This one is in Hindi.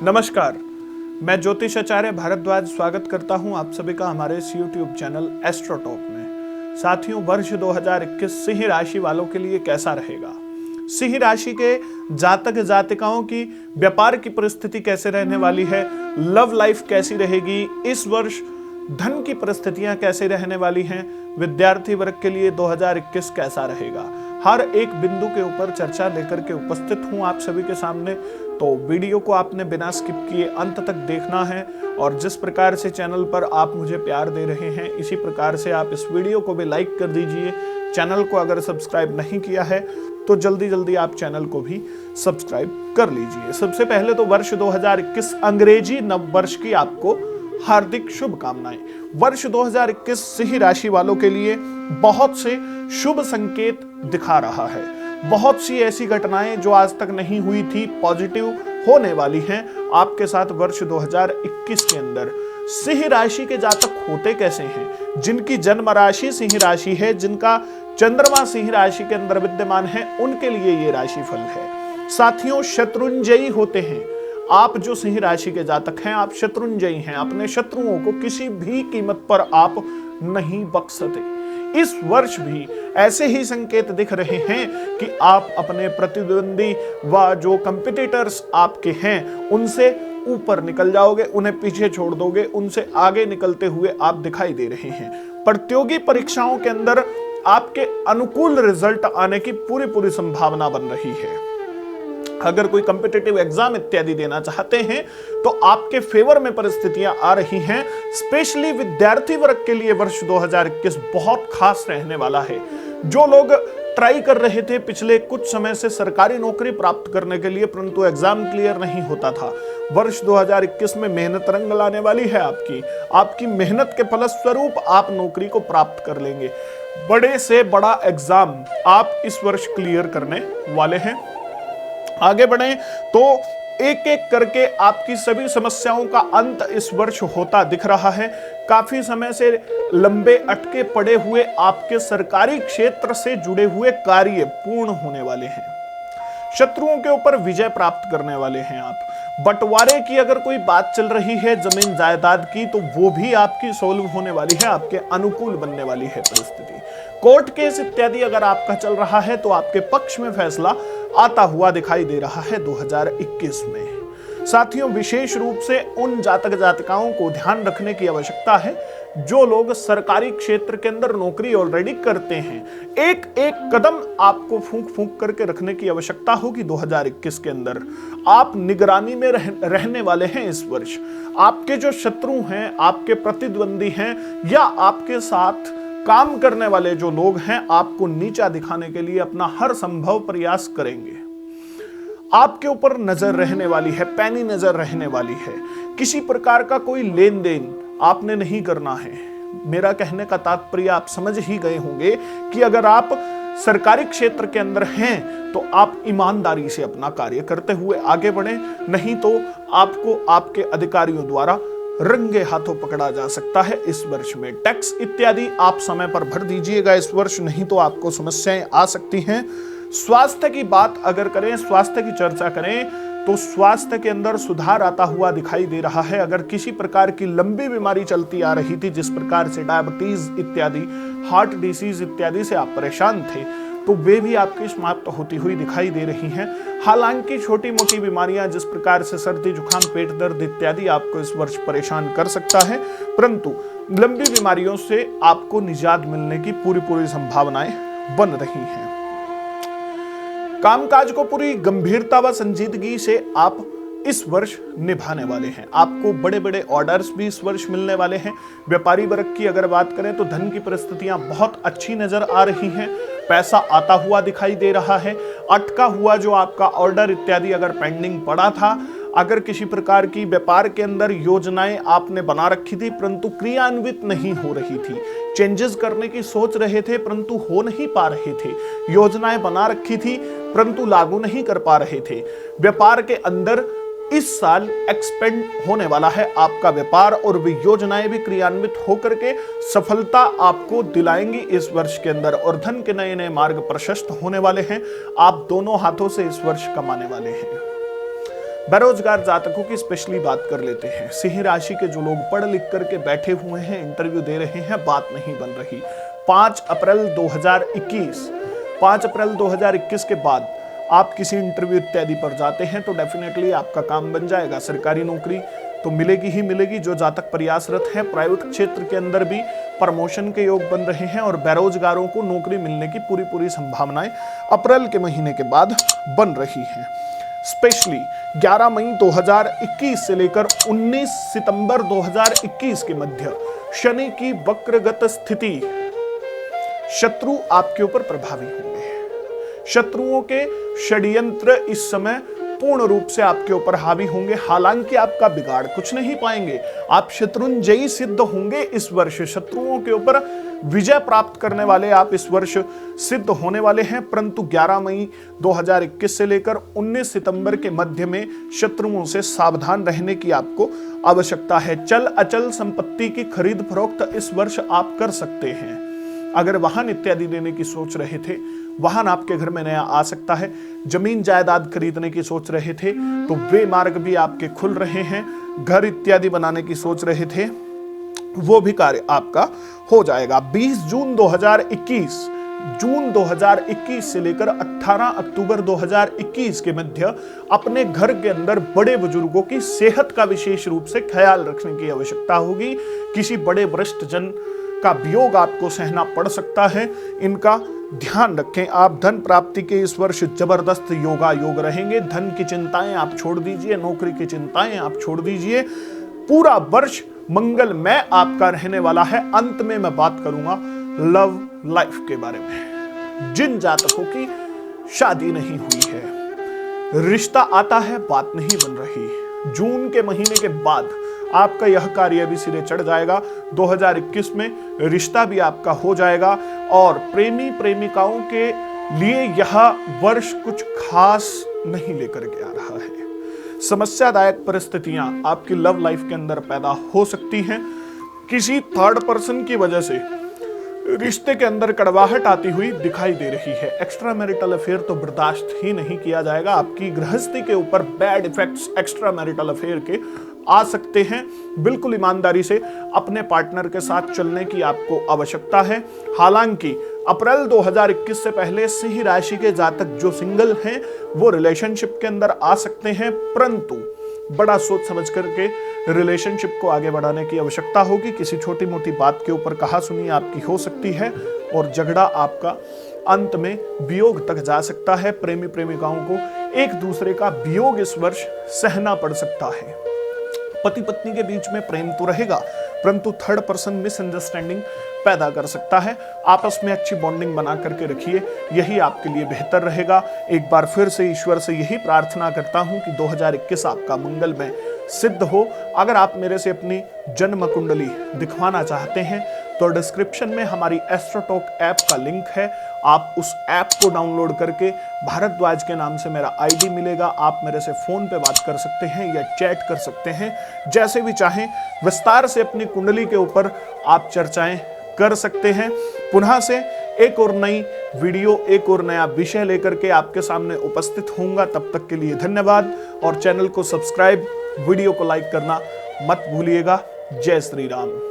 नमस्कार, मैं ज्योतिष आचार्य भारद्वाज स्वागत करता हूं आप सभी का हमारे इस YouTube चैनल एस्ट्रो टॉक में। साथियों, वर्ष 2021 सिंह राशि वालों के लिए कैसा रहेगा? सिंह राशि के जातक जातिकाओं की व्यापार की परिस्थिति कैसे रहने वाली है? लव लाइफ कैसी रहेगी? इस वर्ष धन की परिस्थितियां कैसे रहने वाली हैं? विद्यार्थी वर्ग के लिए 2021 कैसा रहेगा? हर एक बिंदु के ऊपर चर्चा लेकर के उपस्थित हूं आप सभी के सामने। तो वीडियो को आपने बिना स्किप किए अंत तक देखना है और जिस प्रकार से चैनल पर आप मुझे प्यार दे रहे हैं, इसी प्रकार से आप इस वीडियो को भी लाइक कर दीजिए। चैनल को अगर सब्सक्राइब नहीं किया है तो जल्दी जल्दी आप चैनल को भी सब्सक्राइब कर लीजिए। सबसे पहले तो वर्ष 2021 अंग्रेजी नव वर्ष की आपको हार्दिक शुभकामनाएं। वर्ष 2021 सिंह राशि वालों के लिए बहुत से शुभ संकेत दिखा रहा है। बहुत सी ऐसी घटनाएं जो आज तक नहीं हुई थी पॉजिटिव होने वाली हैं आपके साथ वर्ष 2021 के अंदर। सिंह राशि के जातक होते कैसे हैं? जिनकी जन्म राशि सिंह राशि है, जिनका चंद्रमा सिंह राशि के अंदर विद्यमान है, उनके लिए ये राशि फल है। साथियों, शत्रुंजयी होते हैं। आप जो सिंह राशि के जातक हैं, आप शत्रुंजयी हैं। अपने शत्रुओं को किसी भी कीमत पर आप नहीं बख्शते। इस वर्ष भी ऐसे ही संकेत दिख रहे हैं कि आप अपने प्रतिद्वंदी व जो कंपटीटर्स आपके हैं उनसे ऊपर निकल जाओगे, उन्हें पीछे छोड़ दोगे, उनसे आगे निकलते हुए आप दिखाई दे रहे हैं। प्रतियोगी परीक्षाओं के अंदर आपके अनुकूल रिजल्ट आने की पूरी संभावना बन रही है। अगर कोई कॉम्पिटिटिव एग्जाम इत्यादि देना चाहते हैं तो आपके फेवर में परिस्थितियां आ रही हैं। स्पेशली विद्यार्थी वर्ग के लिए वर्ष 2021 बहुत खास रहने वाला है। जो लोग ट्राई कर रहे थे पिछले कुछ समय से सरकारी नौकरी प्राप्त करने के लिए, परंतु एग्जाम क्लियर नहीं होता था, वर्ष 2021 में मेहनत रंग लाने वाली है। आपकी मेहनत के फलस्वरूप आप नौकरी को प्राप्त कर लेंगे। बड़े से बड़ा एग्जाम आप इस वर्ष क्लियर करने वाले हैं। आगे बढ़ें तो एक एक करके आपकी सभी समस्याओं का अंत इस वर्ष होता दिख रहा है। काफी समय से लंबे अटके पड़े हुए आपके सरकारी क्षेत्र से जुड़े हुए कार्य पूर्ण होने वाले हैं। शत्रुओं के ऊपर विजय प्राप्त करने वाले हैं आप। बंटवारे की अगर कोई बात चल रही है जमीन जायदाद की, तो वो भी आपकी सॉल्व होने वाली है, आपके अनुकूल बनने वाली है परिस्थिति। कोर्ट केस इत्यादि अगर आपका चल रहा है तो आपके पक्ष में फैसला आता हुआ दिखाई दे रहा है 2021 में। साथियों, विशेष रूप से उन जातक जातिकाओं को ध्यान रखने की आवश्यकता है जो लोग सरकारी क्षेत्र के अंदर नौकरी ऑलरेडी करते हैं। एक एक कदम आपको फूंक फूंक करके रखने की आवश्यकता होगी 2021 के अंदर। आप निगरानी में रहने वाले हैं इस वर्ष। आपके जो शत्रु हैं, आपके प्रतिद्वंदी हैं या आपके साथ काम करने वाले जो लोग हैं, आपको नीचा दिखाने के लिए अपना हर संभव प्रयास करेंगे। आपके ऊपर नजर रहने वाली है, पैनी नजर रहने वाली है। किसी प्रकार का कोई लेन देन आपने नहीं करना है। मेरा कहने का तात्पर्य आप समझ ही गए होंगे कि अगर आप सरकारी क्षेत्र के अंदर हैं तो आप ईमानदारी से अपना कार्य करते हुए आगे बढ़ें, नहीं तो आपको आपके अधिकारियों द्वारा रंगे हाथों पकड़ा जा सकता है। इस वर्ष में टैक्स इत्यादि आप समय पर भर दीजिएगा इस वर्ष, नहीं तो आपको समस्याएं आ सकती हैं। स्वास्थ्य की बात अगर करें, स्वास्थ्य की चर्चा करें तो स्वास्थ्य के अंदर सुधार आता हुआ दिखाई दे रहा है। अगर किसी प्रकार की लंबी बीमारी चलती आ रही थी, जिस प्रकार से डायबिटीज इत्यादि, हार्ट डिसीज इत्यादि से आप परेशान थे, तो वे भी आपकी समाप्त होती हुई दिखाई दे रही हैं। हालांकि छोटी मोटी बीमारियां जिस प्रकार से सर्दी जुकाम पेट दर्द इत्यादि आपको इस वर्ष परेशान कर सकता है, परंतु लंबी बीमारियों से आपको निजात मिलने की पूरी संभावनाएं बन रही हैं। कामकाज को पूरी गंभीरता व संजीदगी से आप इस वर्ष निभाने वाले हैं। आपको बड़े बड़े ऑर्डर्स भी इस वर्ष मिलने वाले हैं। व्यापारी वर्ग की अगर बात करें तो धन की परिस्थितियां बहुत अच्छी नजर आ रही हैं। पैसा आता हुआ दिखाई दे रहा है। अटका हुआ जो आपका ऑर्डर इत्यादि अगर पेंडिंग पड़ा था, अगर किसी प्रकार की व्यापार के अंदर योजनाएं आपने बना रखी थी परंतु क्रियान्वित नहीं हो रही थी, चेंजेस करने की सोच रहे थे परंतु हो नहीं पा रहे थे, योजनाएं बना रखी थी परंतु लागू नहीं कर पा रहे थे, व्यापार के अंदर इस साल एक्सपेंड होने वाला है आपका व्यापार और वे योजनाएं भी क्रियान्वित होकर के सफलता आपको दिलाएंगी इस वर्ष के अंदर और धन के नए नए मार्ग प्रशस्त होने वाले हैं। आप दोनों हाथों से इस वर्ष कमाने वाले हैं। बेरोजगार जातकों की स्पेशली बात कर लेते हैं। सिंह राशि के जो लोग पढ़ लिख करके बैठे हुए हैं, इंटरव्यू दे रहे हैं, बात नहीं बन रही, 5 अप्रैल 2021 के बाद आप किसी इंटरव्यू इत्यादि पर जाते हैं तो डेफिनेटली आपका काम बन जाएगा। सरकारी नौकरी तो मिलेगी ही मिलेगी। जो जातक प्रयासरत हैं, प्राइवेट क्षेत्र के अंदर भी प्रमोशन के योग बन रहे हैं और बेरोजगारों को नौकरी मिलने की पूरी संभावनाएं अप्रैल के महीने के बाद बन रही हैं। स्पेशली 11 मई 2021 से लेकर 19 सितंबर 2021 के मध्य शनि की वक्रगत स्थिति, शत्रु आपके ऊपर प्रभावी होंगे। शत्रुओं के षड्यंत्र इस समय पूर्ण रूप से आपके ऊपर हावी होंगे। हालांकि आपका बिगाड़ कुछ नहीं पाएंगे, आप शत्रुंजयी सिद्ध होंगे। इस वर्ष शत्रुओं के ऊपर विजय प्राप्त करने वाले आप इस वर्ष सिद्ध होने वाले हैं। परंतु 11 मई 2021 से लेकर 19 सितंबर के मध्य में शत्रुओं से सावधान रहने की आपको आवश्यकता है। चल अचल संपत्ति की खरीद फरोख्त इस वर्ष आप कर सकते हैं। अगर वाहन इत्यादि लेने की सोच रहे थे, वाहन आपके घर में नया आ सकता है। जमीन जायदाद खरीदने की सोच रहे थे तो वे मार्ग भी आपके खुल रहे हैं। घर इत्यादि बनाने की सोच रहे थे, वो भी कार्य आपका हो जाएगा। 20 जून 2021 से लेकर 18 अक्टूबर 2021 के मध्य अपने घर के अंदर बड़े बुजुर्गों की सेहत का विशेष रूप से ख्याल रखने की आवश्यकता होगी। किसी बड़े वरिष्ठ जन का वियोग आपको सहना पड़ सकता है, इनका ध्यान रखें। आप धन प्राप्ति के इस वर्ष जबरदस्त योग रहेंगे। धन की चिंताएं आप छोड़ दीजिए, नौकरी की चिंताएं आप छोड़ दीजिए। पूरा वर्ष मंगलमय आपका रहने वाला है। अंत में मैं बात करूंगा लव लाइफ के बारे में। जिन जातकों की शादी नहीं हुई है, रिश्ता आता है, बात नहीं बन रही, जून के महीने के बाद आपका यह कार्य भी सिरे चढ़ जाएगा। 2021 में रिश्ता भी आपका हो जाएगा और प्रेमी प्रेमिकाओं के लिए यह वर्ष कुछ खास नहीं लेकर के आ रहा है। समस्यादायक परिस्थितियां आपकी लव लाइफ के अंदर पैदा हो सकती हैं। किसी थर्ड पर्सन की वजह से रिश्ते के अंदर कड़वाहट आती हुई दिखाई दे रही है। एक्स्ट्रा मैरिटल अफेयर तो बर्दाश्त ही नहीं किया जाएगा। आपकी गृहस्थी के ऊपर bad effects extra marital affair के आ सकते हैं। बिल्कुल ईमानदारी से अपने पार्टनर के साथ चलने की आपको आवश्यकता है। हालांकि अप्रैल 2021 से पहले सिंह राशि के जातक जो सिंगल हैं वो रिलेशनशिप के अंदर आ सकते हैं, परंतु बड़ा सोच समझ करके रिलेशनशिप को आगे बढ़ाने की आवश्यकता होगी। किसी छोटी मोटी बात के ऊपर कहासुनी आपकी हो सकती है और झगड़ा आपका अंत में वियोग तक जा सकता है। प्रेमी प्रेमिकाओं को एक दूसरे का वियोग इस वर्ष सहना पड़ सकता है। पति पत्नी के बीच में प्रेम तो रहेगा, परंतु थर्ड पर्सन मिसअंडरस्टैंडिंग पैदा कर सकता है। आपस में अच्छी बॉन्डिंग बना करके रखिए, यही आपके लिए बेहतर रहेगा। एक बार फिर से ईश्वर से यही प्रार्थना करता हूं कि 2021 आपका मंगलमय सिद्ध हो। अगर आप मेरे से अपनी जन्म कुंडली दिखवाना चाहते हैं तो डिस्क्रिप्शन में हमारी एस्ट्रोटॉक ऐप का लिंक है। आप उस ऐप को डाउनलोड करके भारद्वाज के नाम से मेरा आईडी मिलेगा। आप मेरे से फोन पे बात कर सकते हैं या चैट कर सकते हैं, जैसे भी चाहें। विस्तार से अपनी कुंडली के ऊपर आप चर्चाएं कर सकते हैं। पुनः से एक और नई वीडियो, एक और नया विषय लेकर के आपके सामने उपस्थित होऊंगा। तब तक के लिए धन्यवाद और चैनल को सब्सक्राइब, वीडियो को लाइक करना मत भूलिएगा। जय श्री राम।